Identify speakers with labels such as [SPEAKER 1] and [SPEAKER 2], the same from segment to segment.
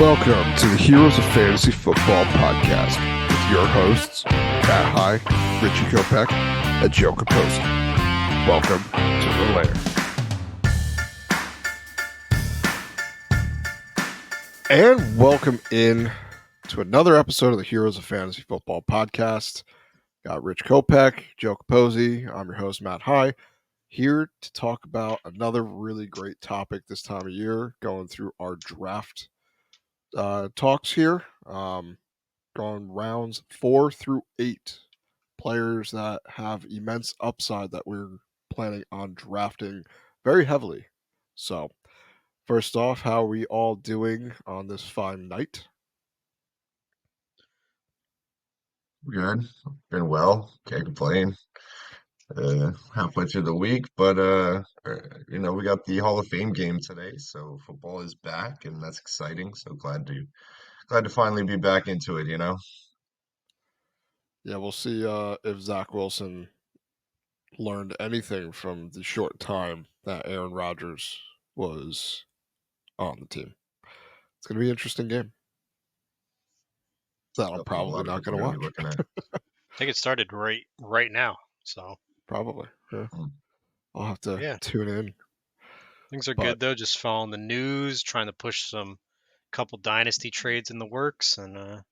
[SPEAKER 1] Welcome to the Heroes of Fantasy Football podcast with your hosts, Matt High, Richie Kopech, and Joe Capozzi. Welcome to the lair. And welcome in to another episode of the Heroes of Fantasy Football podcast. Got Rich Kopech, Joe Capozzi. I'm your host, Matt High, here to talk about another really great topic this time of year, going through our draft talks here. Going rounds 4 through 8. Players that have immense upside that we're planning on drafting very heavily. So, first off, how are we all doing on this fine night?
[SPEAKER 2] Good. Been well. Can't complain. Halfway through the week, but we got the Hall of Fame game today, so football is back, and that's exciting. So glad to finally be back into it.
[SPEAKER 1] Yeah, we'll see if Zach Wilson learned anything from the short time that Aaron Rodgers was on the team. It's going to be an interesting game that I'm
[SPEAKER 2] Something a
[SPEAKER 1] probably
[SPEAKER 2] lot of
[SPEAKER 1] not
[SPEAKER 2] people
[SPEAKER 1] going
[SPEAKER 2] are
[SPEAKER 1] to
[SPEAKER 2] gonna be
[SPEAKER 1] watch.
[SPEAKER 2] looking at.
[SPEAKER 3] I think it started right now. So
[SPEAKER 1] Probably. Yeah.
[SPEAKER 2] Mm.
[SPEAKER 1] I'll have to
[SPEAKER 3] yeah,
[SPEAKER 1] tune in.
[SPEAKER 3] things are
[SPEAKER 1] But
[SPEAKER 3] good though. Just following the news, trying to push some couple dynasty trades in the works, and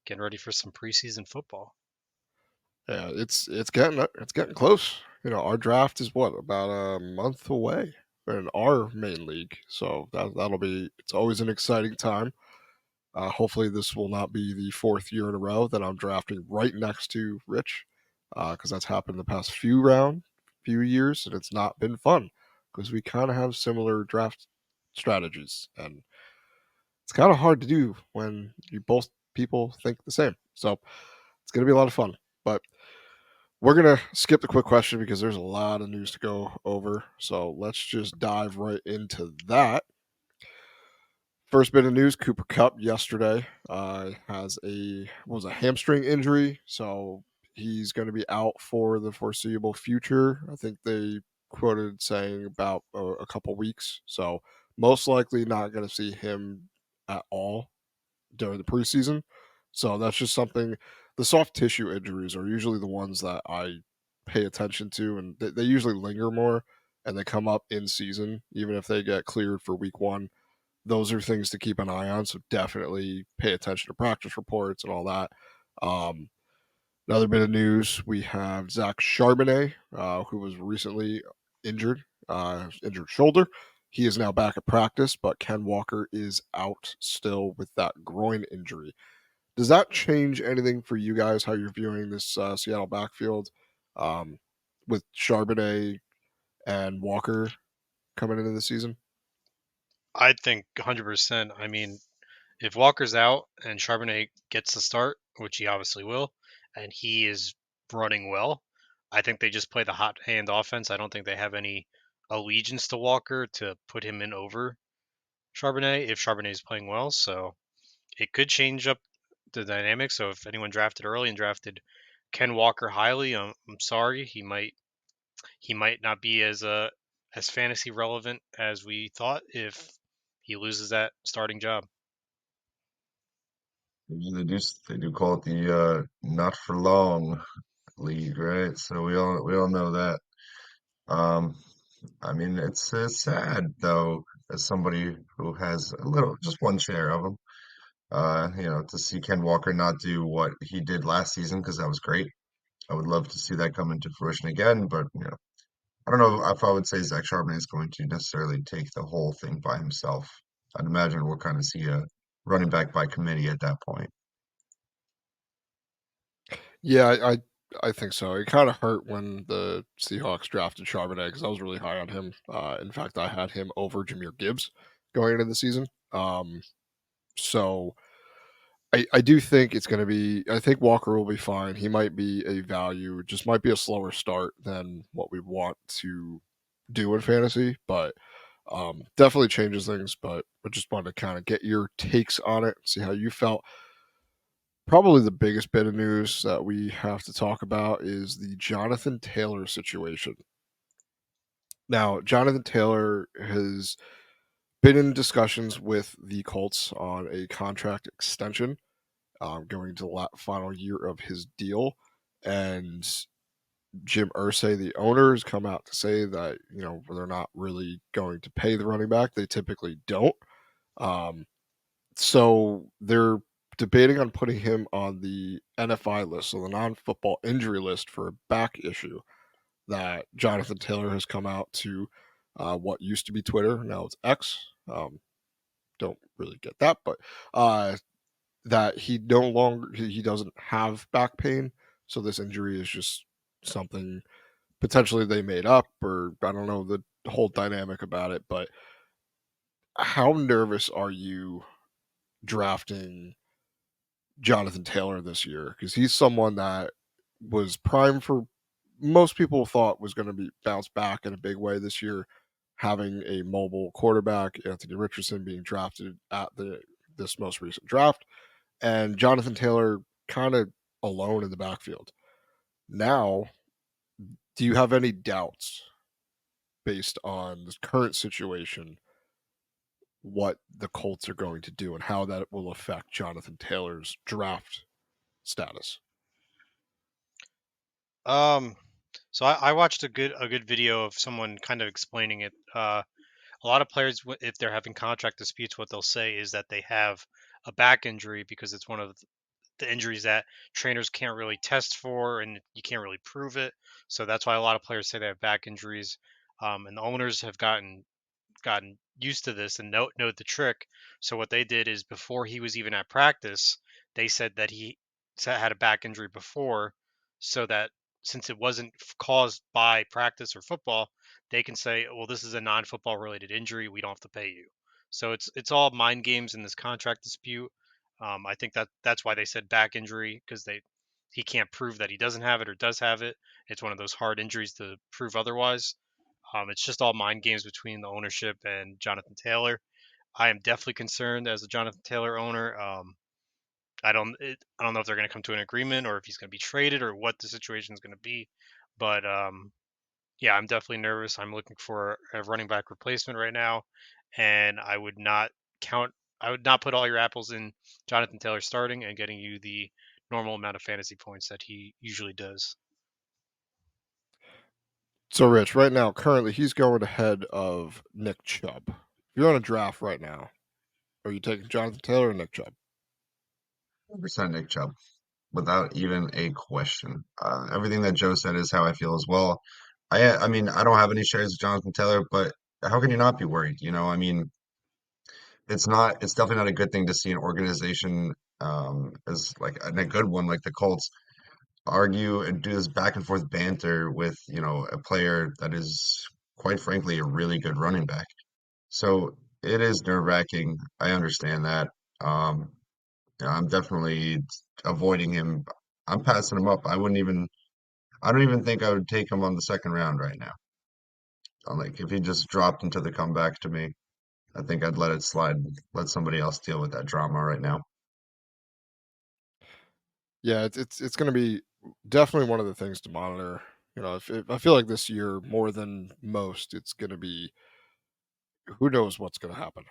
[SPEAKER 3] getting ready for some preseason football.
[SPEAKER 1] yeah, it's getting close. You know, our draft is what, about a month away in our main league. So that'll be, it's always an exciting time. Hopefully this will not be the fourth year in a row that I'm drafting right next to Rich, because that's happened the past few years, and it's not been fun because we kind of have similar draft strategies, and it's kind of hard to do when you both people think the same. So it's going to be a lot of fun. But we're going to skip the quick question because there's a lot of news to go over. So let's just dive right into that. First bit of news: Cooper Kupp yesterday has a hamstring injury, so he's going to be out for the foreseeable future. I think they quoted saying about a couple weeks, so most likely not going to see him at all during the preseason. So that's just something. The soft tissue injuries are usually the ones that I pay attention to, and they usually linger more, and they come up in season, even if they get cleared for week one. Those are things to keep an eye on. So definitely pay attention to practice reports and all that. Um, Another bit of news: we have Zach Charbonnet, who was recently injured shoulder. He is now back at practice, but Ken Walker is out still with that groin injury. Does that change anything for you guys? How you're viewing this Seattle backfield um, with Charbonnet and Walker coming into the season?
[SPEAKER 3] I think 100%. I mean, if Walker's out and Charbonnet gets the start, which he obviously will, and he is running well, I think they just play the hot hand offense. I don't think they have any allegiance to Walker to put him in over Charbonnet if Charbonnet is playing well. So it could change up the dynamic. So if anyone drafted early and drafted Ken Walker highly, I'm sorry, he might not be as fantasy relevant as we thought if he loses that starting job.
[SPEAKER 2] They do call it the not for long league, right? So we all know that. Um, I mean, it's sad though, as somebody who has a little, just one share of them. To see Ken Walker not do what he did last season because that was great. I would love to see that come into fruition again, but I don't know if I would say Zach Charbonnet is going to necessarily take the whole thing by himself. I'd imagine we'll kind of see a running back by committee at that point.
[SPEAKER 1] Yeah, I think so. It kind of hurt when the Seahawks drafted Charbonnet because I was really high on him. In fact, I had him over Jahmyr Gibbs going into the season. So I do think it's going to be. I think Walker will be fine. He might be a value. It just might be a slower start than what we want to do in fantasy, but definitely changes things. But I just wanted to kind of get your takes on it, see how you felt. Probably the biggest bit of news that we have to talk about is the Jonathan Taylor situation. Now, Jonathan Taylor has been in discussions with the Colts on a contract extension, going to the final year of his deal, and Jim Irsay, the owner, has come out to say that they're not really going to pay the running back. They typically don't. Um, so they're debating on putting him on the NFI list, so the non-football injury list for a back issue that Jonathan Taylor has come out to what used to be Twitter, now it's X. Don't really get that, but that he no longer he doesn't have back pain, so this injury is just something potentially they made up, or I don't know the whole dynamic about it. But how nervous are you drafting Jonathan Taylor this year? Because he's someone that was primed for most people thought was going to be bounce back in a big way this year, having a mobile quarterback, Anthony Richardson being drafted at this most recent draft, and Jonathan Taylor kind of alone in the backfield. Now, do you have any doubts based on the current situation what the Colts are going to do and how that will affect Jonathan Taylor's draft status?
[SPEAKER 3] Um, so I watched a good video of someone kind of explaining it. A lot of players, if they're having contract disputes, what they'll say is that they have a back injury because it's one of the injuries that trainers can't really test for and you can't really prove it. So that's why a lot of players say they have back injuries. And the owners have gotten used to this and know the trick. So what they did is before he was even at practice, they said that he had a back injury before, so that since it wasn't caused by practice or football, they can say, well, this is a non-football related injury. We don't have to pay you. So it's all mind games in this contract dispute. I think that's why they said back injury because he can't prove that he doesn't have it or does have it. It's one of those hard injuries to prove otherwise. It's just all mind games between the ownership and Jonathan Taylor. I am definitely concerned as a Jonathan Taylor owner. I don't know if they're going to come to an agreement or if he's going to be traded or what the situation is going to be. But yeah, I'm definitely nervous. I'm looking for a running back replacement right now, and I would not count. I would not put all your apples in Jonathan Taylor starting and getting you the normal amount of fantasy points that he usually does.
[SPEAKER 1] So, Rich, right now, currently, he's going ahead of Nick Chubb. If you're on a draft right now, are you taking Jonathan Taylor or Nick Chubb?
[SPEAKER 2] 100% Nick Chubb, without even a question. Everything that Joe said is how I feel as well. I mean, I don't have any shares of Jonathan Taylor, but how can you not be worried? I mean, it's definitely not a good thing to see an organization as like a good one like the Colts argue and do this back and forth banter with, a player that is quite frankly a really good running back. So it is nerve-wracking. I understand that. Um, I'm definitely avoiding him. I'm passing him up. I don't even think I would take him on the second round right now. I'm like, if he just dropped into the comeback to me, I think I'd let it slide, let somebody else deal with that drama right now.
[SPEAKER 1] Yeah, it's going to be definitely one of the things to monitor. If I feel like this year more than most, it's going to be who knows what's going to happen.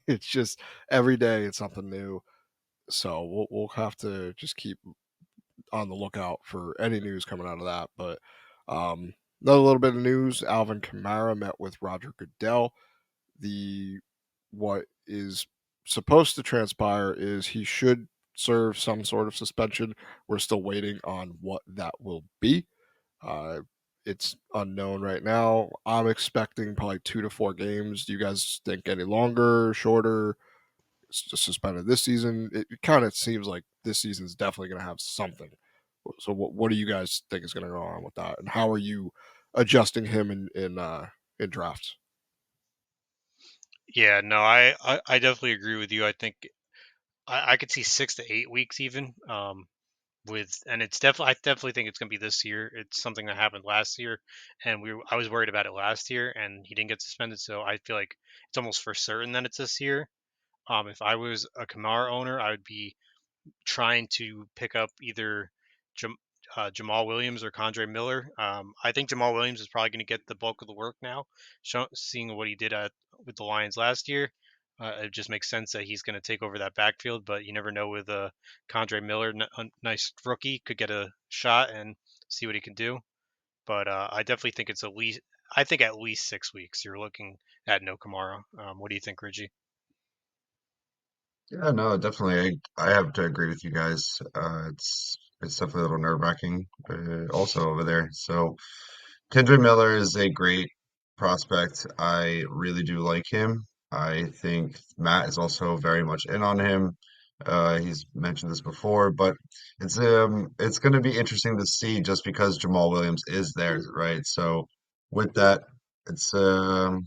[SPEAKER 1] It's just every day it's something new. So we'll have to just keep on the lookout for any news coming out of that. But another little bit of news: Alvin Kamara met with Roger Goodell. The what is supposed to transpire is he should serve some sort of suspension. We're still waiting on what that will be. Uh, it's unknown right now. I'm expecting probably 2 to 4 games. Do you guys think any longer, shorter? Suspended this season. It kind of seems like this season is definitely going to have something. So what do you guys think is going to go on with that, and how are you adjusting him in drafts?
[SPEAKER 3] Yeah, no, I definitely agree with you. I think I could see 6 to 8 weeks even. And I definitely think it's going to be this year. It's something that happened last year, and I was worried about it last year, and he didn't get suspended. So I feel like it's almost for certain that it's this year. If I was a Kamara owner, I would be trying to pick up either Jam- Jamal Williams or Condre Miller. I think Jamal Williams is probably going to get the bulk of the work now, seeing what he did with the Lions last year. It just makes sense that he's going to take over that backfield, but you never know with Condre Miller, a nice rookie, could get a shot and see what he can do. But I definitely think it's at least 6 weeks. You're looking at no Kamara. What do you think, Reggie?
[SPEAKER 2] Yeah, no, definitely. I have to agree with you guys. It's definitely a little nerve-wracking, also over there. So Kendra Miller is a great prospect. I really do like him. I think Matt is also very much in on him. He's mentioned this before, but it's going to be interesting to see just because Jamal Williams is there, right? So with that, it's um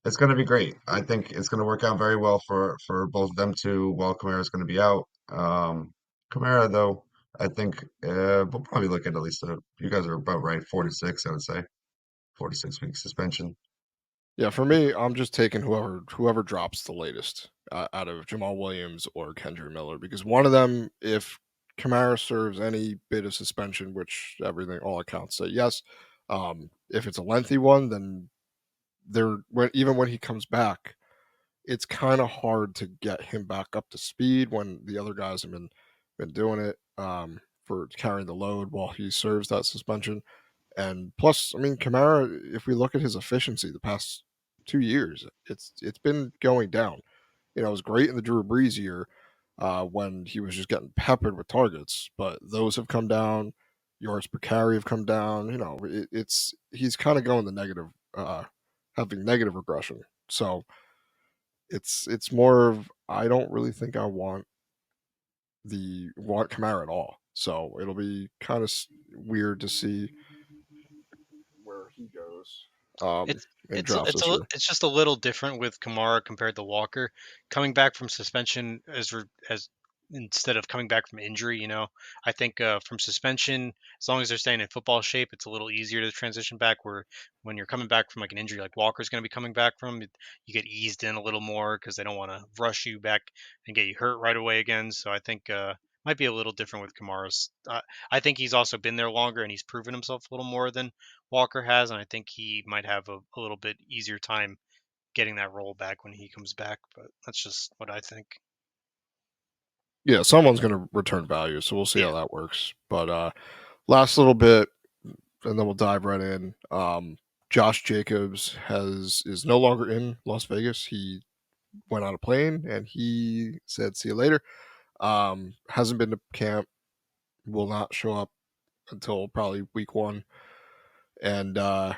[SPEAKER 2] it's going to be great. I think it's going to work out very well for both of them too. While Kamara is going to be out, Kamara though, I think we'll probably look at least you guys are about right, 4 to 6, I would say, 4 to 6 week suspension.
[SPEAKER 1] Yeah, for me, I'm just taking whoever drops the latest out of Jamal Williams or Kendra Miller because one of them, if Kamara serves any bit of suspension, which everything all accounts say yes, if it's a lengthy one, then even when he comes back, it's kind of hard to get him back up to speed when the other guys have been doing it for carrying the load while he serves that suspension. And plus, I mean, Kamara, if we look at his efficiency the past 2 years, it's been going down. It was great in the Drew Brees year when he was just getting peppered with targets, but those have come down. Yards per carry have come down. It's he's kind of going the negative, having negative regression. So it's more of I don't really think I want Kamara at all. So it'll be kind of weird to see where he goes
[SPEAKER 3] It's
[SPEAKER 1] in drafts this year.
[SPEAKER 3] it's just a little different with Kamara compared to Walker. Coming back from suspension as instead of coming back from injury, I think from suspension, as long as they're staying in football shape, it's a little easier to transition back. Where when you're coming back from like an injury, like Walker's going to be coming back from, you get eased in a little more because they don't want to rush you back and get you hurt right away again. So I think might be a little different with Kamara's. I think he's also been there longer and he's proven himself a little more than Walker has, and I think he might have a little bit easier time getting that role back when he comes back. But that's just what I think.
[SPEAKER 1] Yeah, someone's going to return value, so we'll see
[SPEAKER 3] Yeah.
[SPEAKER 1] how that works. But last little bit, and then we'll dive right in. Josh Jacobs is no longer in Las Vegas. He went on a plane and he said, "See you later." Hasn't been to camp. Will not show up until probably week one. And the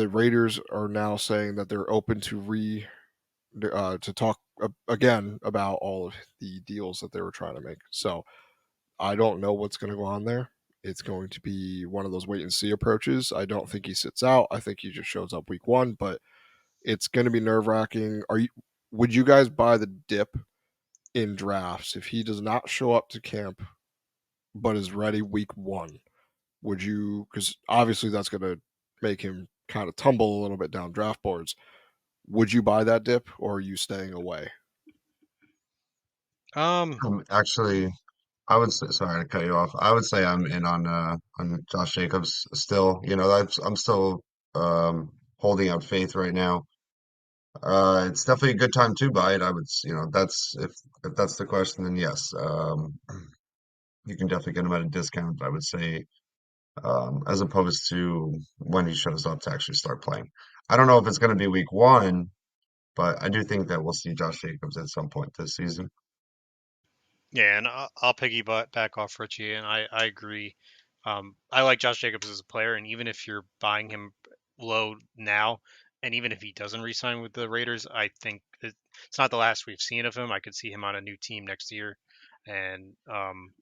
[SPEAKER 1] Raiders are now saying that they're open to talk again about all of the deals that they were trying to make. So I don't know what's going to go on there. It's going to be one of those wait and see approaches. I don't think he sits out. I think he just shows up week one, but it's going to be nerve wracking. Would you guys buy the dip in drafts if he does not show up to camp but is ready week one? Would you? Because obviously that's going to make him kind of tumble a little bit down draft boards. Would you buy that dip or are you staying away?
[SPEAKER 3] Um.
[SPEAKER 2] Actually, I would say, sorry to cut you off. I would say I'm in on Josh Jacobs still. I'm still holding out faith right now. It's definitely a good time to buy it. I would, that's if that's the question, then yes. You can definitely get him at a discount, I would say, as opposed to when he shows up to actually start playing. I don't know if it's going to be week one, but I do think that we'll see Josh Jacobs at some point this season.
[SPEAKER 3] Yeah, and I'll piggyback back off Richie, and I agree. I like Josh Jacobs as a player, and even if you're buying him low now, and even if he doesn't re-sign with the Raiders, I think it's not the last we've seen of him. I could see him on a new team next year, and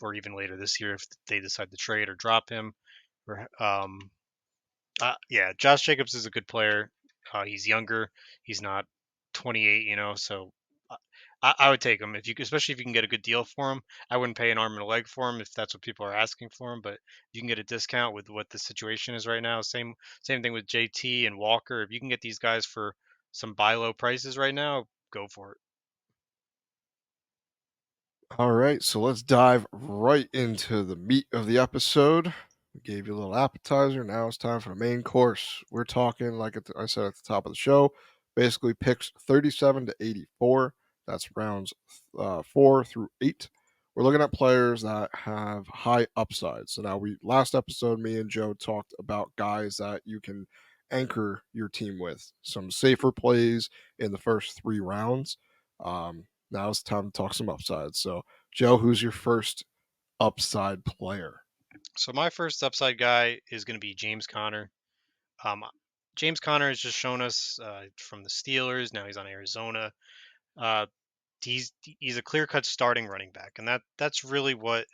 [SPEAKER 3] or even later this year if they decide to trade or drop him. Yeah, Josh Jacobs is a good player. He's younger. He's not 28, so I would take him if you, especially if you can get a good deal for him. I wouldn't pay an arm and a leg for him if that's what people are asking for him, but if you can get a discount with what the situation is right now. Same thing with JT and Walker. If you can get these guys for some buy low prices right now, go for it.
[SPEAKER 1] All right, so let's dive right into the meat of the episode. We gave you a little appetizer. Now it's time for the main course. We're talking, like I said at the top of the show, basically picks 37 to 84. That's rounds 4 through 8. We're looking at players that have high upside. So now last episode, me and Joe talked about guys that you can anchor your team with, some safer plays in the first 3 rounds. Now it's time to talk some upsides. So, Joe, who's your first upside player?
[SPEAKER 3] So my first upside guy is going to be James Conner. Um, James Conner has just shown us from the Steelers. Now he's on Arizona. Uh, he's a clear cut starting running back, and that's really what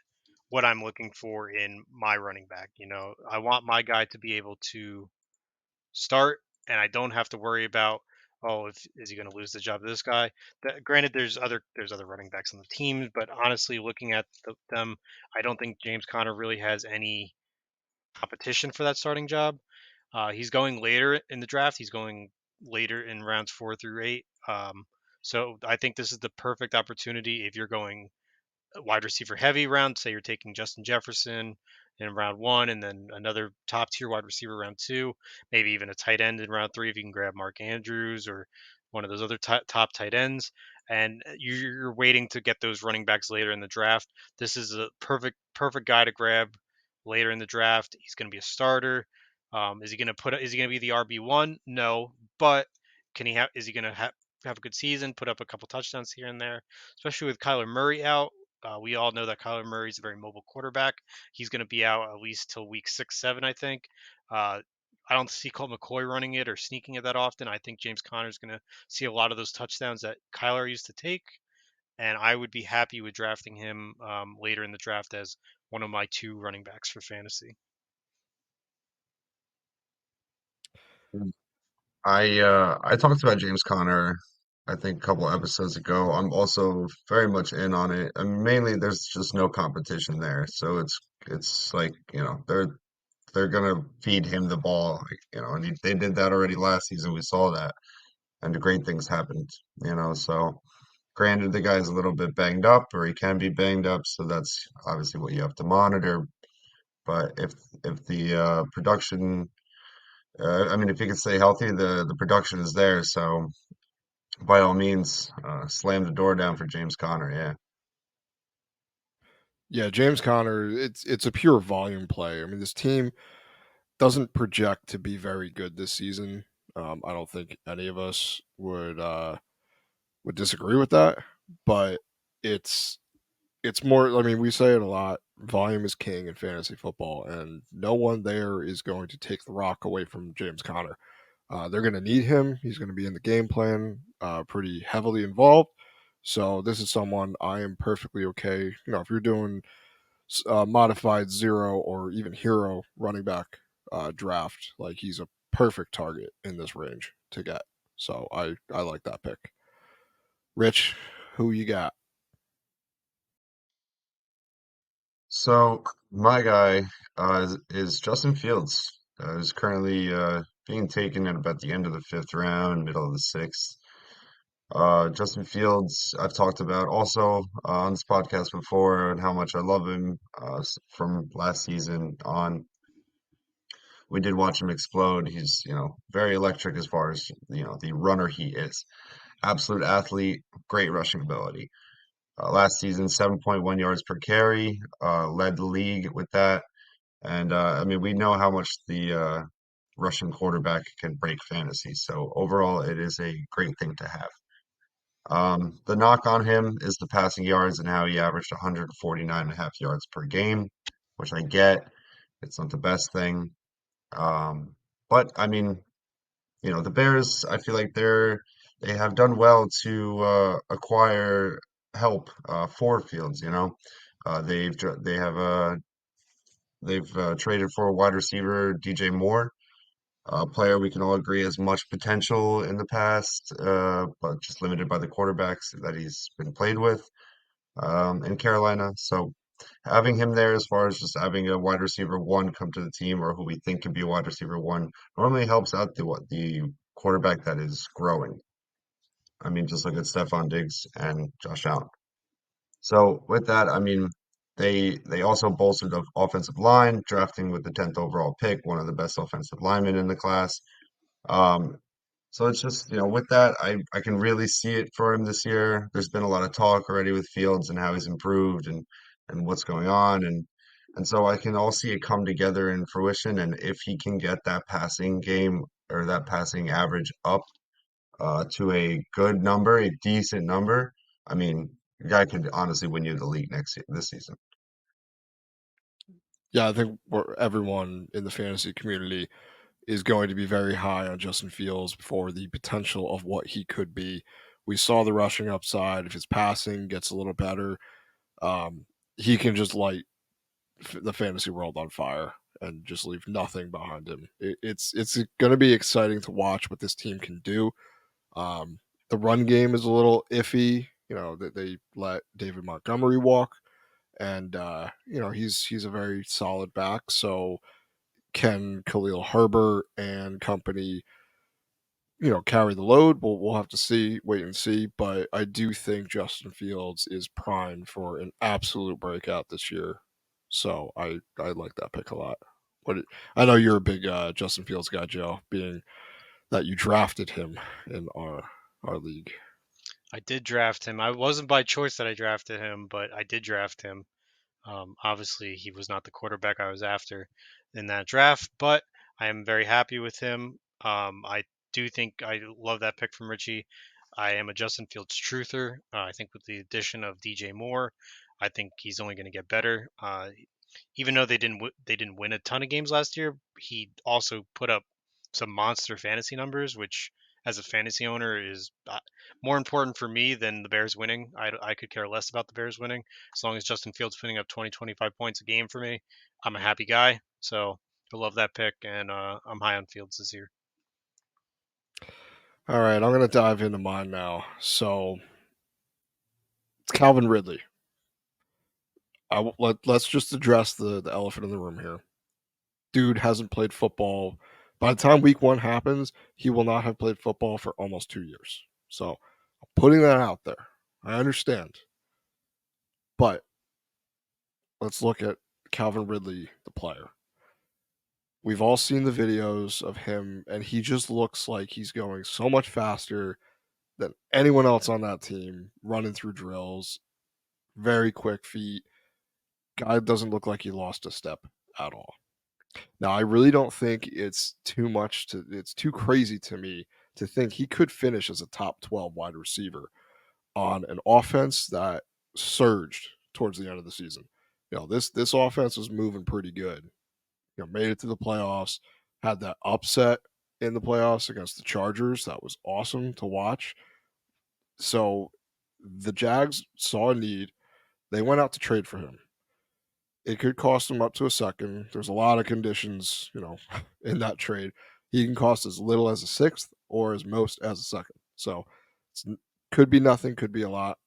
[SPEAKER 3] I'm looking for in my running back. You know, I want my guy to be able to start, and I don't have to worry about, oh, if is he going to lose the job to this guy. Granted, there's other running backs on the team, but honestly, looking at them, I don't think James Conner really has any competition for that starting job. He's going later in the draft. He's going later in rounds 4 through 8. So I think this is the perfect opportunity if you're going wide receiver heavy round. Say you're taking Justin Jefferson in round 1, and then another top tier wide receiver round 2, maybe even a tight end in round 3 if you can grab Mark Andrews or one of those other top tight ends. And you're waiting to get those running backs later in the draft. This is a perfect guy to grab later in the draft. He's going to be a starter. Is he going to put? Is he going to be the RB1? No, but can he have? Is he going to have a good season? Put up a couple touchdowns here and there, especially with Kyler Murray out. We all know that Kyler Murray is a very mobile quarterback. He's going to be out at least till week 6, 7, I think. Uh, I don't see Colt McCoy running it or sneaking it that often. I think James Conner is going to see a lot of those touchdowns that Kyler used to take, and I would be happy with drafting him later in the draft as one of my 2 running backs for fantasy.
[SPEAKER 2] I talked about James Conner, I think a couple episodes ago. I'm also very much in on it. And mainly there's just no competition there. So it's like, they're gonna feed him the ball, and they did that already last season. We saw that, and the great things happened. So granted, the guy's a little bit banged up, or he can be banged up, so that's obviously what you have to monitor. But if the production, I mean, if he can stay healthy, the production is there. So by all means, slam the door down for James Conner. Yeah.
[SPEAKER 1] Yeah, James Conner, it's a pure volume play. I mean, this team doesn't project to be very good this season. I don't think any of us would disagree with that, but it's it's more. I mean, we say it a lot. Volume is king in fantasy football, and no one there is going to take the rock away from James Conner. They're going to need him. He's going to be in the game plan, pretty heavily involved. So this is someone I am perfectly okay. If you're doing modified zero or even hero running back draft, like he's a perfect target in this range to get. So I like that pick. Rich, who you got?
[SPEAKER 2] So my guy is Justin Fields. Is currently being taken at about the end of the 5th round, middle of the 6th. Justin Fields, I've talked about also on this podcast before and how much I love him from last season on. We did watch him explode. He's very electric as far as the runner he is. Absolute athlete, great rushing ability. Last season, 7.1 yards per carry, led the league with that. And I mean, we know how much the Russian quarterback can break fantasy. So overall, it is a great thing to have. The knock on him is the passing yards and how he averaged 149.5 yards per game, which I get. It's not the best thing. Um, but I mean, the Bears, I feel like they have done well to acquire help for Fields. They've traded for a wide receiver, DJ Moore, a player we can all agree has much potential in the past, but just limited by the quarterbacks that he's been played with in Carolina. So having him there as far as just having a wide receiver one come to the team or who we think can be a wide receiver one normally helps out the quarterback that is growing. I mean, just look at Stephon Diggs and Josh Allen. So with that, I mean, they also bolstered the offensive line, drafting with the 10th overall pick, one of the best offensive linemen in the class. Um, so it's just, with that, I can really see it for him this year. There's been a lot of talk already with Fields and how he's improved and what's going on and so I can all see it come together in fruition. And if he can get that passing game or that passing average up to a good number, a decent number, I mean, the guy could honestly win you the league this season.
[SPEAKER 1] Yeah, I think everyone in the fantasy community is going to be very high on Justin Fields for the potential of what he could be. We saw the rushing upside. If his passing gets a little better, um, he can just light the fantasy world on fire and just leave nothing behind him. It's going to be exciting to watch what this team can do. The run game is a little iffy. That they let David Montgomery walk, and he's a very solid back. So can Khalil Herbert and company carry the load? We'll have to see, wait and see. But I do think Justin Fields is primed for an absolute breakout this year. So I like that pick a lot. I know you're a big Justin Fields guy, Joe, being that you drafted him in our league.
[SPEAKER 3] I did draft him. I wasn't by choice that I drafted him, but I did draft him. Obviously, he was not the quarterback I was after in that draft, but I am very happy with him. I do think I love that pick from Richie. I am a Justin Fields truther. I think with the addition of DJ Moore, I think he's only going to get better. Even though they didn't win a ton of games last year, he also put up some monster fantasy numbers, which as a fantasy owner is more important for me than the Bears winning. I could care less about the Bears winning as long as Justin Fields putting up 20, 25 points a game for me. I'm a happy guy. So I love that pick, and I'm high on Fields this year.
[SPEAKER 1] All right, I'm going to dive into mine now. So it's Calvin Ridley. Let's just address the elephant in the room here. Dude hasn't played football. By the time week 1 happens, he will not have played football for almost 2 years. So I'm putting that out there. I understand. But let's look at Calvin Ridley, the player. We've all seen the videos of him, and he just looks like he's going so much faster than anyone else on that team, running through drills, very quick feet. Guy doesn't look like he lost a step at all. Now, I really don't think it's too crazy to me to think he could finish as a top 12 wide receiver on an offense that surged towards the end of the season. This offense was moving pretty good. Made it to the playoffs, had that upset in the playoffs against the Chargers. That was awesome to watch. So the Jags saw a need. They went out to trade for him. It could cost them up to a second. There's a lot of conditions, in that trade. He can cost as little as a sixth or as most as a second. So it could be nothing, could be a lot.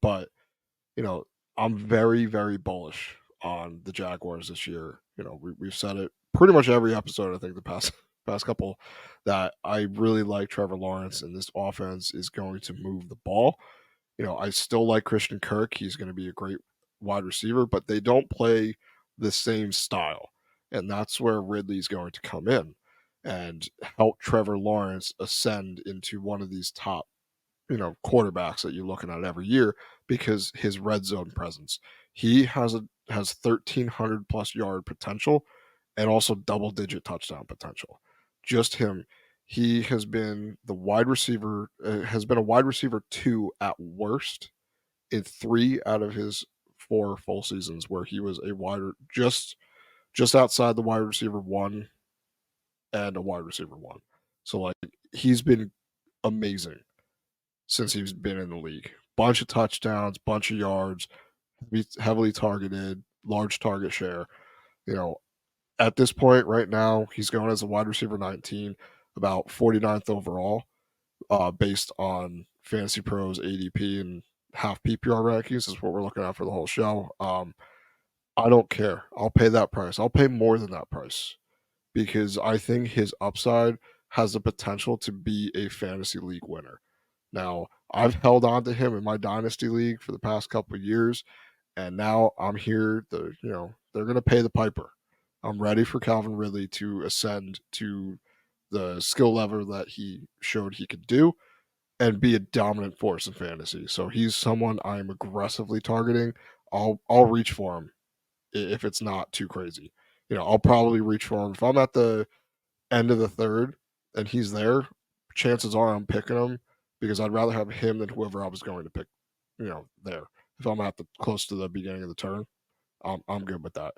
[SPEAKER 1] But, you know, I'm very, very bullish on the Jaguars this year. We've said it pretty much every episode, I think, the past couple, that I really like Trevor Lawrence, and this offense is going to move the ball. I still like Christian Kirk. He's going to be a great wide receiver, but they don't play the same style. And that's where Ridley's going to come in and help Trevor Lawrence ascend into one of these top, quarterbacks that you're looking at every year because his red zone presence. He has 1,300 plus yard potential and also double digit touchdown potential. Just him. He has been has been a wide receiver 2 at worst in 3 out of his 4 full seasons where he was a just outside the wide receiver 1 and a wide receiver 1. So like he's been amazing since he's been in the league. Bunch of touchdowns, bunch of yards, heavily targeted, large target share. You know, at this point right now, he's going as a wide receiver 19, about 49th overall, based on Fantasy Pros ADP and half PPR rankings is what we're looking at for the whole show. I don't care. I'll pay that price. I'll pay more than that price because I think his upside has the potential to be a fantasy league winner. Now, I've held on to him in my dynasty league for the past couple of years, and now I'm here. They're going to pay the piper. I'm ready for Calvin Ridley to ascend to the skill level that he showed he could do and be a dominant force in fantasy. So he's someone I'm aggressively targeting. I'll reach for him if it's not too crazy. I'll probably reach for him if I'm at the end of the third and he's there. Chances are I'm picking him because I'd rather have him than whoever I was going to pick. There. If I'm at the close to the beginning of the turn, I'm good with that.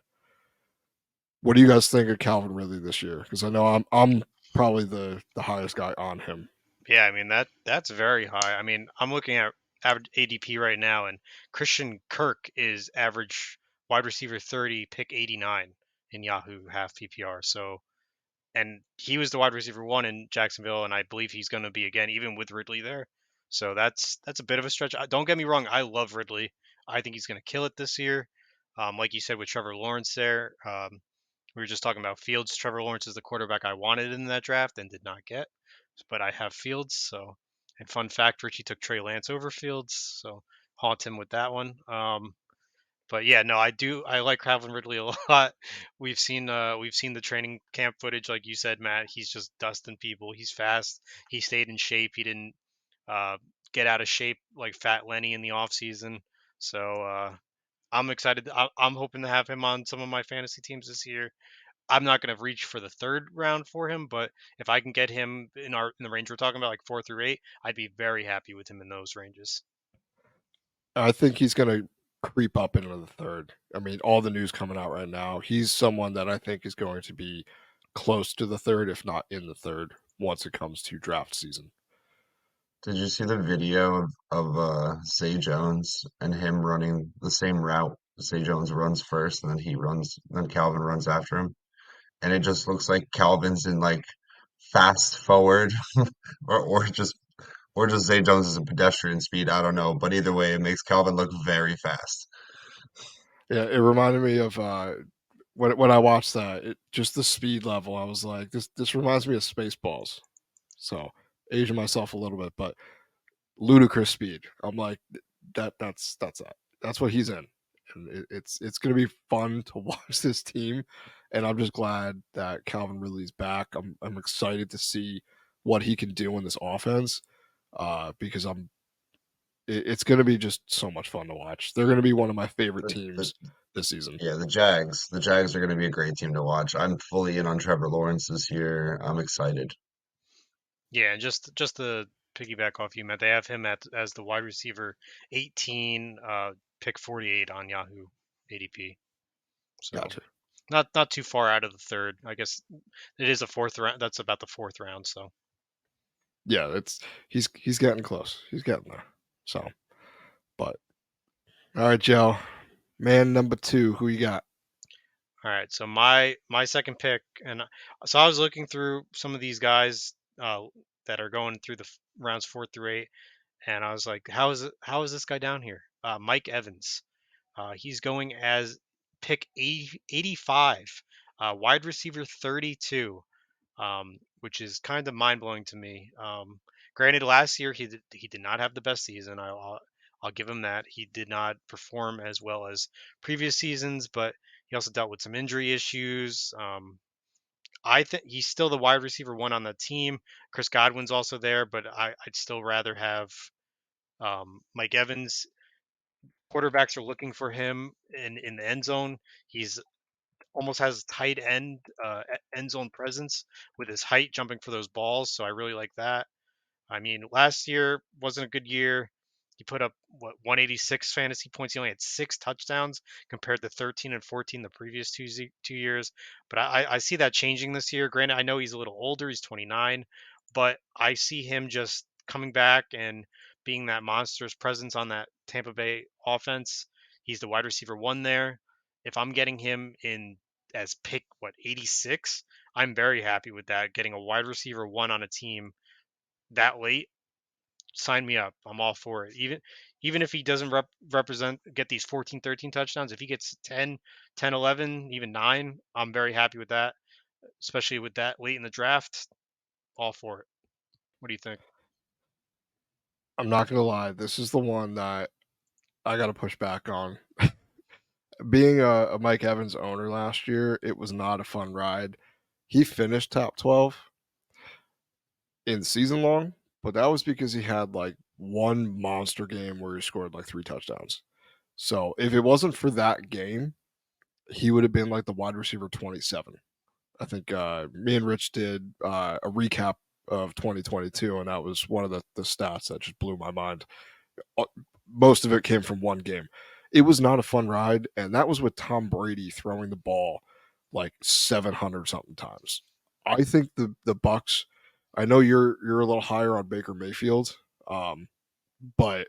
[SPEAKER 1] What do you guys think of Calvin Ridley this year? Because I know I'm probably the highest guy on him.
[SPEAKER 3] Yeah, I mean that's very high. I mean, I'm looking at average ADP right now, and Christian Kirk is average wide receiver 30, pick 89 in Yahoo half PPR. So, and he was the wide receiver one in Jacksonville, and I believe he's going to be again, even with Ridley there. So that's a bit of a stretch. Don't get me wrong, I love Ridley. I think he's going to kill it this year. Like you said with Trevor Lawrence there, we were just talking about Fields. Trevor Lawrence is the quarterback I wanted in that draft and did not get, but I have Fields. So, and fun fact, Richie took Trey Lance over Fields, so haunt him with that one. But yeah, no, I do. I like Calvin Ridley a lot. We've seen the training camp footage, like you said, Matt. He's just dusting people. He's fast. He stayed in shape. He didn't uh, get out of shape like Fat Lenny in the off season. So I'm excited. I'm hoping to have him on some of my fantasy teams this year. I'm not going to reach for the third round for him, but if I can get him in the range we're talking about, like 4 through 8, I'd be very happy with him in those ranges.
[SPEAKER 1] I think he's going to creep up into the third. I mean, all the news coming out right now, he's someone that I think is going to be close to the third, if not in the third, once it comes to draft season.
[SPEAKER 2] Did you see the video of Zay Jones and him running the same route? Zay Jones runs first, and then Calvin runs after him, and it just looks like Calvin's in like fast forward, or just Zay Jones is a pedestrian speed. I don't know, but either way, it makes Calvin look very fast.
[SPEAKER 1] Yeah, it reminded me of when I watched that. Just the speed level. I was like, this reminds me of Spaceballs. So aging myself a little bit, but ludicrous speed. I'm like, that's that. That's what he's in, and it's going to be fun to watch this team. And I'm just glad that Calvin Ridley's back. I'm excited to see what he can do in this offense, because it's going to be just so much fun to watch. They're going to be one of my favorite
[SPEAKER 2] The, the
[SPEAKER 1] teams this season.
[SPEAKER 2] Yeah, the Jags are going to be a great team to watch. I'm fully in on Trevor Lawrence this year. I'm excited.
[SPEAKER 3] Yeah, and just to piggyback off you, Matt, they have him as the wide receiver 18, pick 48 on Yahoo ADP. So
[SPEAKER 1] Gotcha.
[SPEAKER 3] not too far out of the third. I guess it is a fourth round. That's about the fourth round. So
[SPEAKER 1] Yeah, he's getting close. He's getting there. So, but all right, Joe. Man number two, who you got?
[SPEAKER 3] all right, so my second pick, and so I was looking through some of these guys that are going through the rounds 4 through 8, and I was like, how is this guy down here? Mike Evans. He's going as pick 85, wide receiver 32, which is kind of mind blowing to me. Granted, last year he did not have the best season. I'll give him that. He did not perform as well as previous seasons, but he also dealt with some injury issues. I think he's still the wide receiver one on the team. Chris Godwin's also there, but I'd still rather have Mike Evans. Quarterbacks are looking for him in the end zone. He's almost has tight end zone presence with his height jumping for those balls. So I really like that. I mean, last year wasn't a good year. He put up 186 fantasy points. He only had 6 touchdowns compared to 13 and 14 the previous 2 years. But I see that changing this year. Granted, I know he's a little older. He's 29, but I see him just coming back and being that monstrous presence on that Tampa Bay offense. He's the wide receiver one there. If I'm getting him in as pick 86, I'm very happy with that. Getting a wide receiver one on a team that late, sign me up. I'm all for it. Even if he doesn't represent get these 14, 13 touchdowns, if he gets 10, 10, 11, even 9, I'm very happy with that, especially with that late in the draft. All for it. What do you think?
[SPEAKER 1] I'm not gonna lie, this is the one that I gotta push back on. Being a Mike Evans owner last year, it was not a fun ride. He finished top 12 in season long, but that was because he had like one monster game where he scored like 3 touchdowns. So if it wasn't for that game, he would have been like the wide receiver 27. I think me and Rich did a recap of 2022, and that was one of the stats that just blew my mind. Uh, Most of it came from one game. It was not a fun ride, and that was with Tom Brady throwing the ball like 700 something times. I think the Bucks. I know you're a little higher on Baker Mayfield, um, but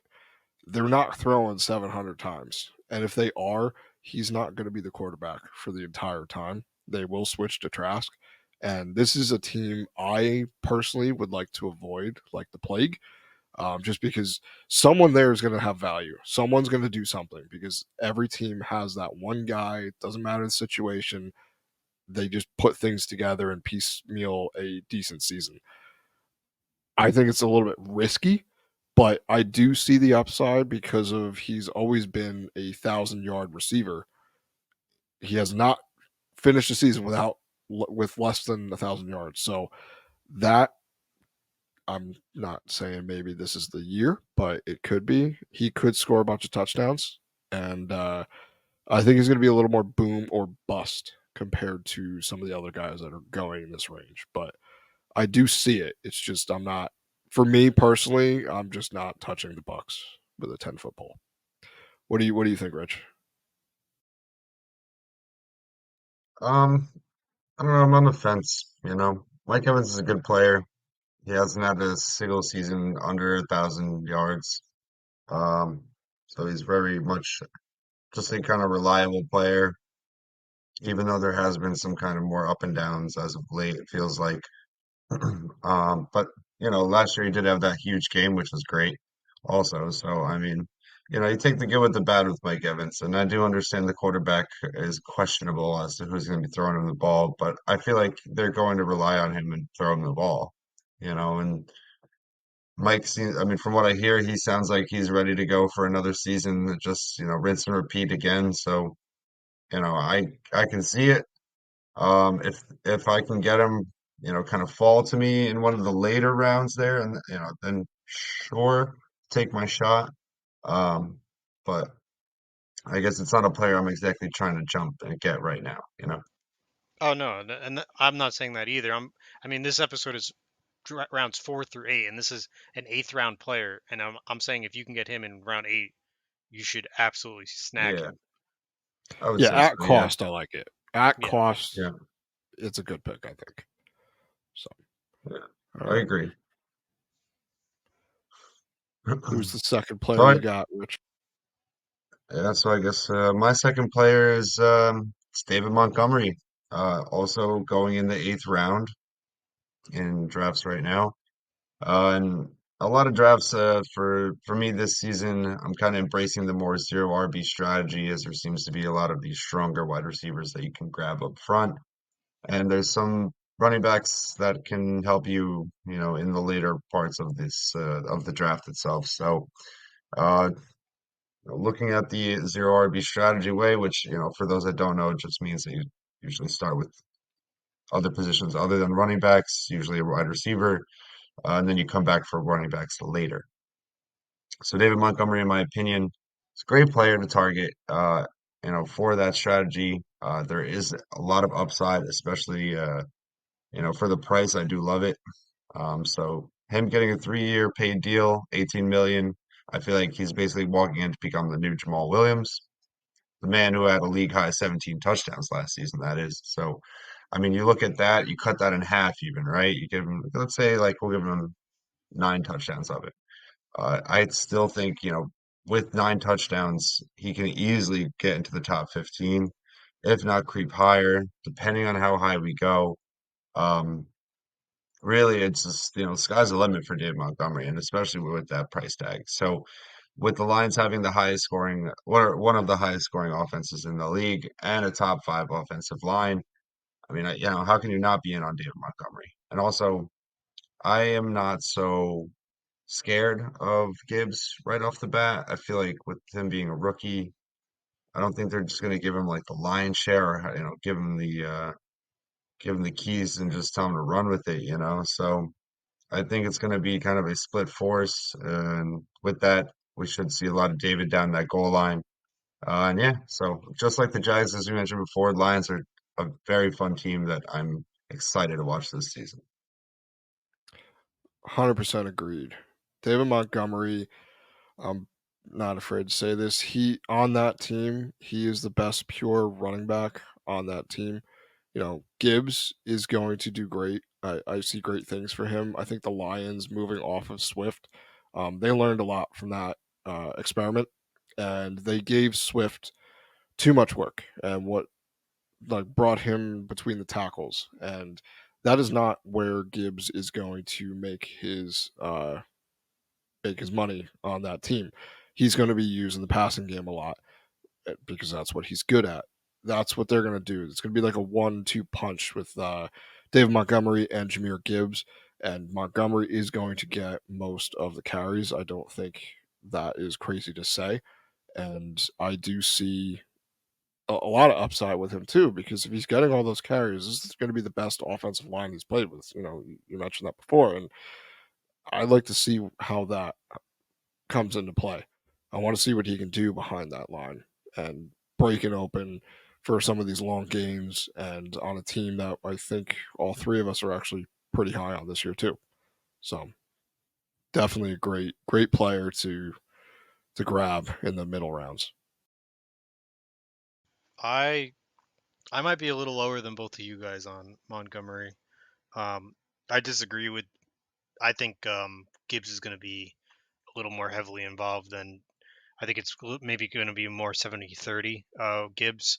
[SPEAKER 1] they're not throwing 700 times. And if they are, he's not going to be the quarterback for the entire time. They will switch to Trask. And this is a team I personally would like to avoid like the plague, just because someone there is going to have value. Someone's going to do something because every team has that one guy. It doesn't matter the situation. They just put things together and piecemeal a decent season. I think it's a little bit risky, but I do see the upside because of he's always been a 1,000 yard receiver. He has not finished the season with less than 1,000 yards. So that I'm not saying maybe this is the year, but it could be. He could score a bunch of touchdowns, and I think he's going to be a little more boom or bust compared to some of the other guys that are going in this range. But I do see it. It's just I'm not. For me personally, I'm just not touching the Bucks with a 10 foot pole. What do you think, Rich?
[SPEAKER 2] Um, I don't know. I'm on the fence. Mike Evans is a good player. He hasn't had a single season under 1,000 yards. Um, so he's very much just a kind of reliable player. Even though there has been some kind of more up and downs as of late, it feels like. But last year he did have that huge game, which was great also. So I mean, you take the good with the bad with Mike Evans, and I do understand the quarterback is questionable as to who's going to be throwing him the ball, but I feel like they're going to rely on him and throw him the ball. And Mike seems, I mean, from what I hear, he sounds like he's ready to go for another season, just rinse and repeat again. So I can see it. If I can get him, kind of fall to me in one of the later rounds there, and then sure, take my shot. Um, but I guess it's not a player I'm exactly trying to jump and get right now.
[SPEAKER 3] Oh no, I'm not saying that either. I mean, this episode is rounds 4 through 8, and this is an eighth round player, and I'm saying if you can get him in round 8, you should absolutely snag
[SPEAKER 2] Yeah,
[SPEAKER 3] him.
[SPEAKER 2] I would
[SPEAKER 1] Yeah,
[SPEAKER 2] say so.
[SPEAKER 1] at
[SPEAKER 2] Yeah,
[SPEAKER 1] cost, I like it. At
[SPEAKER 3] Yeah.
[SPEAKER 1] cost,
[SPEAKER 2] yeah,
[SPEAKER 1] it's a good pick, I think. So,
[SPEAKER 2] yeah.
[SPEAKER 1] all
[SPEAKER 2] I
[SPEAKER 1] right.
[SPEAKER 2] agree.
[SPEAKER 1] Who's the second player
[SPEAKER 2] So I,
[SPEAKER 1] you got, Rich?
[SPEAKER 2] yeah, so I guess my second player is it's David Montgomery. Also going in the eighth round in drafts right now. And a lot of drafts for me this season, I'm kind of embracing the more zero RB strategy as there seems to be a lot of these stronger wide receivers that you can grab up front. And there's some running backs that can help you, in the later parts of this of the draft itself. So, uh, looking at the zero RB strategy way, which, for those that don't know, it just means that you usually start with other positions other than running backs, usually a wide receiver, and then you come back for running backs later. So David Montgomery, in my opinion, is a great player to target. For that strategy, there is a lot of upside, especially for the price. I do love it. So him getting a 3-year paid deal, 18 million. I feel like he's basically walking in to become the new Jamal Williams, the man who had a league high 17 touchdowns last season. That is. So, I mean, you look at that, you cut that in half, even, right? You give him, let's say, like we'll give him 9 touchdowns of it. I still think, with 9 touchdowns, he can easily get into the top 15, if not creep higher, depending on how high we go. Um, Really, it's just, sky's the limit for David Montgomery, and especially with that price tag. So, with the Lions having the highest scoring, one of the highest scoring offenses in the league, and a top 5 offensive line, I mean, how can you not be in on David Montgomery? And also, I am not so scared of Gibbs right off the bat. I feel like with him being a rookie, I don't think they're just going to give him like the lion's share or give him the keys and just tell him to run with it, you know. So I think it's going to be kind of a split force, and with that, we should see a lot of David down that goal line. And yeah, so just like the Jags, as we mentioned before, Lions are a very fun team that I'm excited to watch this season.
[SPEAKER 1] 100% agreed. David Montgomery, I'm not afraid to say this. He on that team, he is the best pure running back on that team. Gibbs is going to do great. I see great things for him. I think the Lions moving off of Swift, they learned a lot from that experiment, and they gave Swift too much work and what like brought him between the tackles, and that is not where Gibbs is going to make his money on that team. He's going to be used in the passing game a lot because that's what he's good at. That's what they're going to do. It's going to be like a 1-2 punch with David Montgomery and Jameer Gibbs, and Montgomery is going to get most of the carries. I don't think that is crazy to say, and I do see a lot of upside with him too because if he's getting all those carries, this is going to be the best offensive line he's played with. You mentioned that before, and I'd like to see how that comes into play. I want to see what he can do behind that line and breaking open for some of these long games and on a team that I think all three of us are actually pretty high on this year too. So definitely a great player to grab in the middle rounds.
[SPEAKER 3] I I might be a little lower than both of you guys on Montgomery. Um, I disagree with. I think Gibbs is going to be a little more heavily involved than I think it's maybe going to be more 70-30 Gibbs.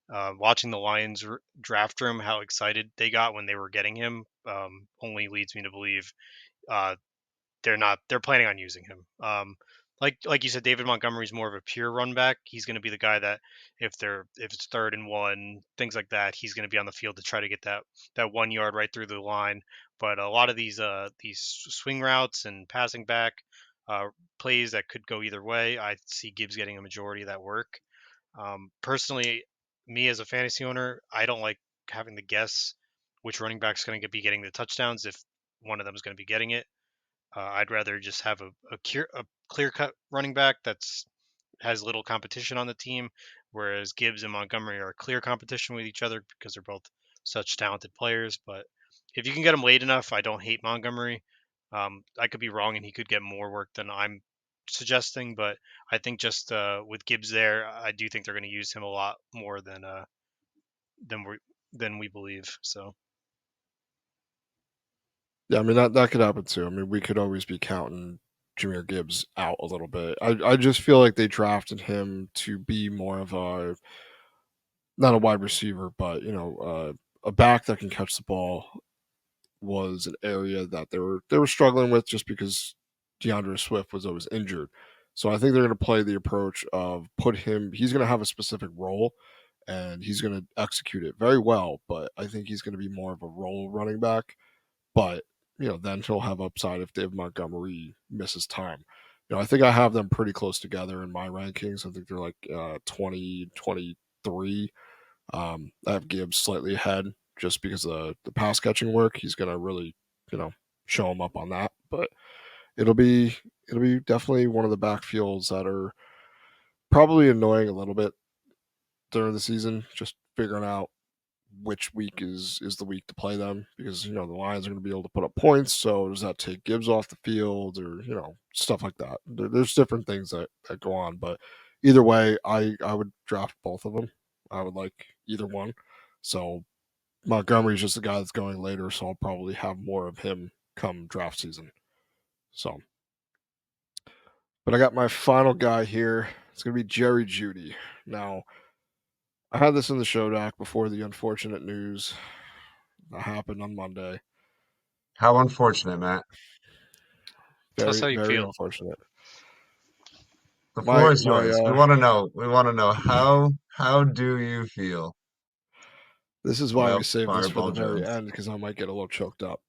[SPEAKER 3] Watching the Lions draft room, how excited they got when they were getting him, only leads me to believe uh, they're planning on using him. Like you said, David Montgomery's more of a pure run back. He's going to be the guy that if it's 3rd and 1, things like that, he's going to be on the field to try to get that 1 yard right through the line. But a lot of these swing routes and passing back uh, plays that could go either way, I see Gibbs getting a majority of that work. Personally, me as a fantasy owner, I don't like having to guess which running back's going to be getting the touchdowns if one of them is going to be getting it. I'd rather just have a clear cut running back that's has little competition on the team, whereas Gibbs and Montgomery are clear competition with each other because they're both such talented players. But if you can get him late enough, I don't hate Montgomery. I could be wrong, and he could get more work than I'm suggesting, but I think just with Gibbs there, I do think they're going to use him a lot more than we than we believe. So
[SPEAKER 1] Yeah, I mean that could happen too. I mean, we could always be counting Jameer Gibbs out a little bit. I just feel like they drafted him to be more of a not a wide receiver, but a back that can catch the ball was an area that they were struggling with just because DeAndre Swift was always injured. So I think they're going to play the approach of put him. He's going to have a specific role, and he's going to execute it very well. But I think he's going to be more of a role running back. But then he'll have upside if Dave Montgomery misses time. I think I have them pretty close together in my rankings. I think they're like 20, 23. I have Gibbs slightly ahead just because of the pass catching work. He's gonna really, show him up on that. But it'll be it'll be definitely one of the backfields that are probably annoying a little bit during the season. Just figuring out which week is the week to play them because the Lions are going to be able to put up points. So does that take Gibbs off the field or stuff like that? There's different things that go on, but either way, I would draft both of them. I would like either one. So Montgomery's just the guy that's going later, so I'll probably have more of him come draft season. So, but I got my final guy here. It's going to be Jerry Judy. Now, I had this in the show doc before the unfortunate news that happened on Monday.
[SPEAKER 2] How unfortunate, Matt.
[SPEAKER 3] tell us
[SPEAKER 1] Very,
[SPEAKER 3] how you
[SPEAKER 1] very
[SPEAKER 3] feel.
[SPEAKER 1] unfortunate.
[SPEAKER 2] The
[SPEAKER 1] My
[SPEAKER 2] floor is
[SPEAKER 1] my
[SPEAKER 2] yours. We want to know. We want to know how do you feel
[SPEAKER 1] This is why we
[SPEAKER 2] about
[SPEAKER 1] saved this for the
[SPEAKER 2] Fireball
[SPEAKER 1] very
[SPEAKER 2] Jones?
[SPEAKER 1] end because I might get a little choked up.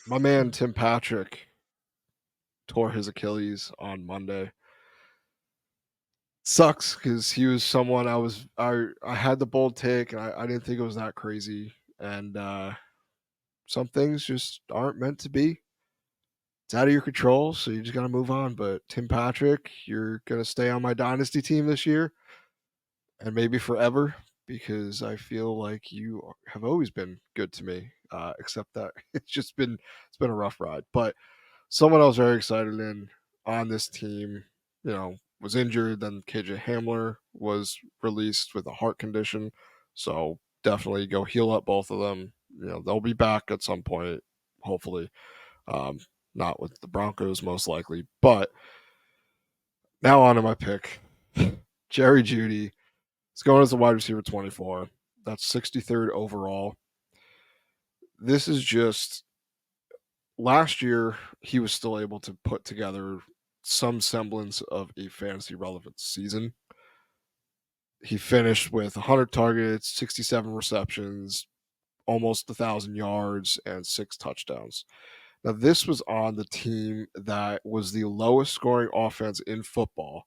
[SPEAKER 1] My man Tim Patrick tore his Achilles on Monday. Sucks because he was someone I had the bold take and I didn't think it was that crazy. And some things just aren't meant to be. It's out of your control, so you just gotta move on. But Tim Patrick, you're gonna stay on my dynasty team this year and maybe forever because I feel like you have always been good to me. Except that it's been a rough ride. But someone I was very excited in on this team, was injured. Then KJ Hamler was released with a heart condition. So definitely go heal up both of them. They'll be back at some point, hopefully. Um, Not with the Broncos, most likely. But now on to my pick. Jerry Jeudy is going as a wide receiver 24. That's 63rd overall. This is just last year, he was still able to put together some semblance of a fantasy relevant season. He finished with 100 targets, 67 receptions, almost 1,000 yards, and 6 touchdowns. Now, this was on the team that was the lowest scoring offense in football,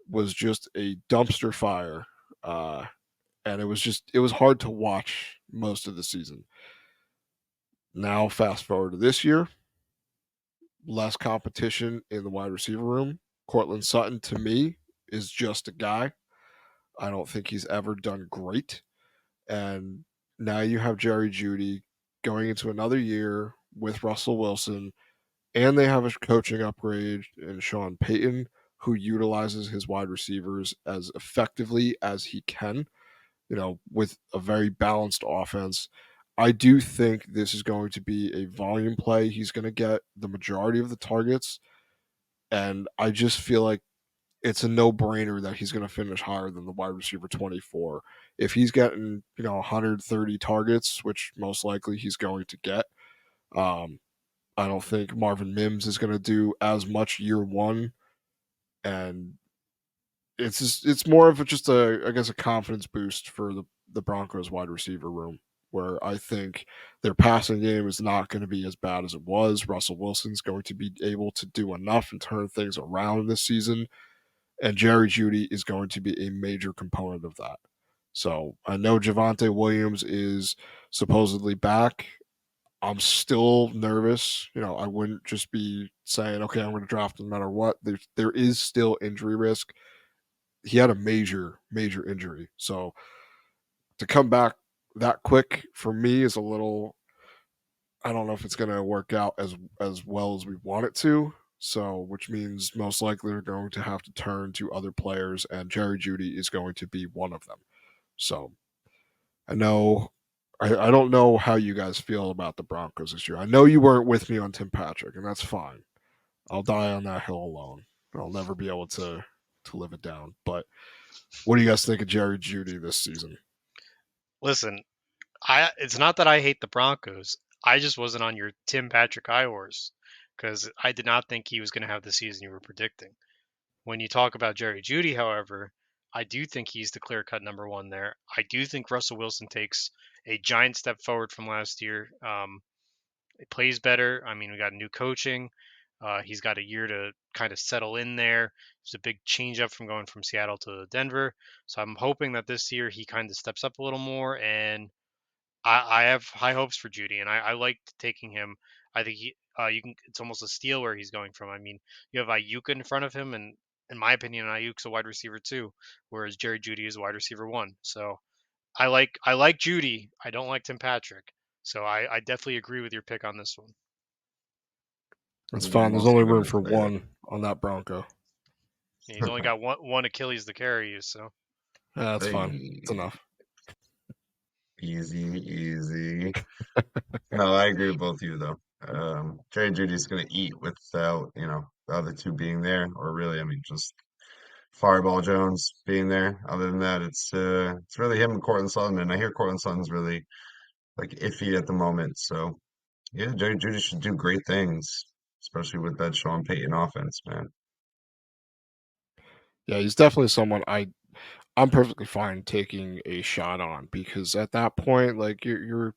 [SPEAKER 1] was just a dumpster fire. And it was hard to watch most of the season. Now, fast forward to this year, less competition in the wide receiver room. Cortland Sutton, to me, is just a guy. I don't think he's ever done great. And now you have Jerry Jeudy going into another year with Russell Wilson, and they have a coaching upgrade in Sean Payton, who utilizes his wide receivers as effectively as he can, with a very balanced offense. I do think this is going to be a volume play. He's going to get the majority of the targets. And I just feel like it's a no-brainer that he's going to finish higher than the wide receiver 24. If he's getting, 130 targets, which most likely he's going to get, I don't think Marvin Mims is going to do as much year one. And it's more of just I guess a confidence boost for the Broncos wide receiver room, where I think their passing game is not going to be as bad as it was. Russell Wilson's going to be able to do enough and turn things around this season, and Jerry Jeudy is going to be a major component of that. So I know Javonte Williams is supposedly back. I'm still nervous. I wouldn't just be saying, okay, I'm going to draft him no matter what. There is still injury risk. He had a major, major injury. So to come back that quick for me is a little, I don't know if it's going to work out as well as we want it to. So, which means most likely we're going to have to turn to other players, and Jerry Jeudy is going to be one of them. So, I know, I don't know how you guys feel about the Broncos this year. I know you weren't with me on Tim Patrick, and that's fine. I'll die on that hill alone. I'll never be able to live it down. But what do you guys think of Jerry Jeudy this season?
[SPEAKER 3] Listen, it's not that I hate the Broncos. I just wasn't on your Tim Patrick high horse because I did not think he was going to have the season you were predicting. When you talk about Jerry Jeudy, however, I do think he's the clear-cut number one there. I do think Russell Wilson takes a giant step forward from last year. He plays better. I mean, we got new coaching. He's got a year to kind of settle in there. It's a big change up from going from Seattle to Denver. So I'm hoping that this year he kind of steps up a little more. And I have high hopes for Jeudy, and I liked taking him. I think you can. It's almost a steal where he's going from. I mean, you have Ayuk in front of him, and in my opinion, Ayuk's a wide receiver too, whereas Jerry Jeudy is a wide receiver one. So I like Jeudy. I don't like Tim Patrick. So I definitely agree with your pick on this one.
[SPEAKER 1] That's
[SPEAKER 2] Yeah,
[SPEAKER 1] fine.
[SPEAKER 2] I'm
[SPEAKER 1] There's
[SPEAKER 2] also
[SPEAKER 1] only
[SPEAKER 2] going
[SPEAKER 1] room
[SPEAKER 2] to
[SPEAKER 1] for
[SPEAKER 2] say that.
[SPEAKER 1] one on that Bronco.
[SPEAKER 3] He's only got one Achilles to carry you, so
[SPEAKER 1] Yeah, that's fine. It's
[SPEAKER 2] Hey,
[SPEAKER 1] enough.
[SPEAKER 2] easy, easy. No, I agree with both of you though. Jerry Judy's going to eat without, the other two being there, or really, I mean, just Fireball Jones being there. Other than that, it's really him and Cortland Sutton, and I hear Cortland Sutton's really like iffy at the moment. So yeah, Jerry Judy should do great things, especially with that Sean Payton offense, man.
[SPEAKER 1] Yeah, he's definitely someone I'm perfectly fine taking a shot on because at that point, like you're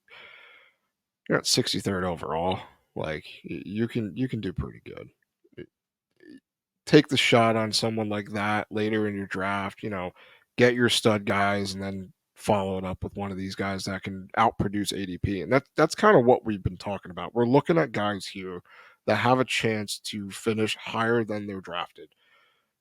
[SPEAKER 1] at 63rd overall. Like you can do pretty good. take the shot on someone like that later in your draft. Get your stud guys and then follow it up with one of these guys that can outproduce ADP. And that's kind of what we've been talking about. We're looking at guys here that have a chance to finish higher than they're drafted.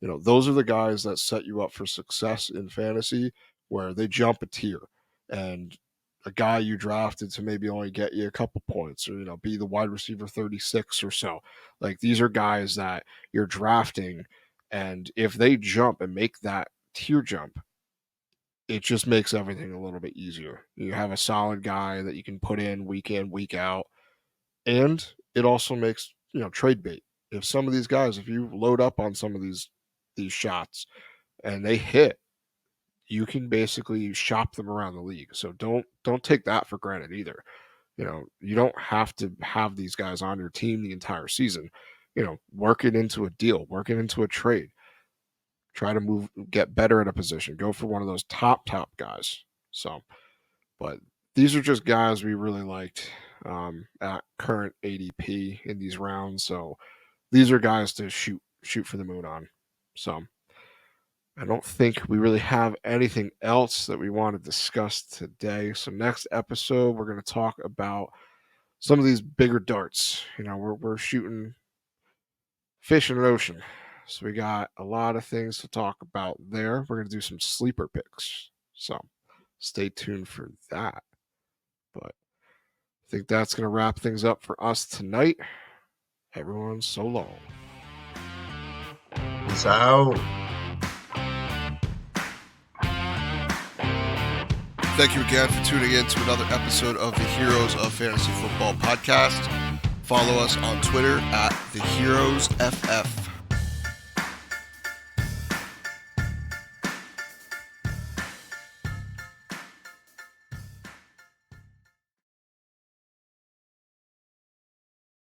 [SPEAKER 1] Those are the guys that set you up for success in fantasy, where they jump a tier, and a guy you drafted to maybe only get you a couple points, or be the wide receiver 36 or so. Like, these are guys that you're drafting, and if they jump and make that tier jump, it just makes everything a little bit easier. You have a solid guy that you can put in, week out, and it also makes trade bait. If some of these guys, if you load up on some of these shots and they hit, you can basically shop them around the league. So don't take that for granted either. You don't have to have these guys on your team the entire season. Work it into a deal, work it into a trade. Try to get better at a position. Go for one of those top guys. So, but these are just guys we really liked at current ADP in these rounds. So these are guys to shoot for the moon on. So I don't think we really have anything else that we want to discuss today. So next episode, we're going to talk about some of these bigger darts. We're shooting fish in an ocean. So we got a lot of things to talk about there. We're going to do some sleeper picks. So stay tuned for that. But I think that's going to wrap things up for us tonight. Everyone, so long.
[SPEAKER 2] Peace out.
[SPEAKER 1] Thank you again for tuning in to another episode of the Heroes of Fantasy Football podcast. Follow us on Twitter at TheHeroesFF.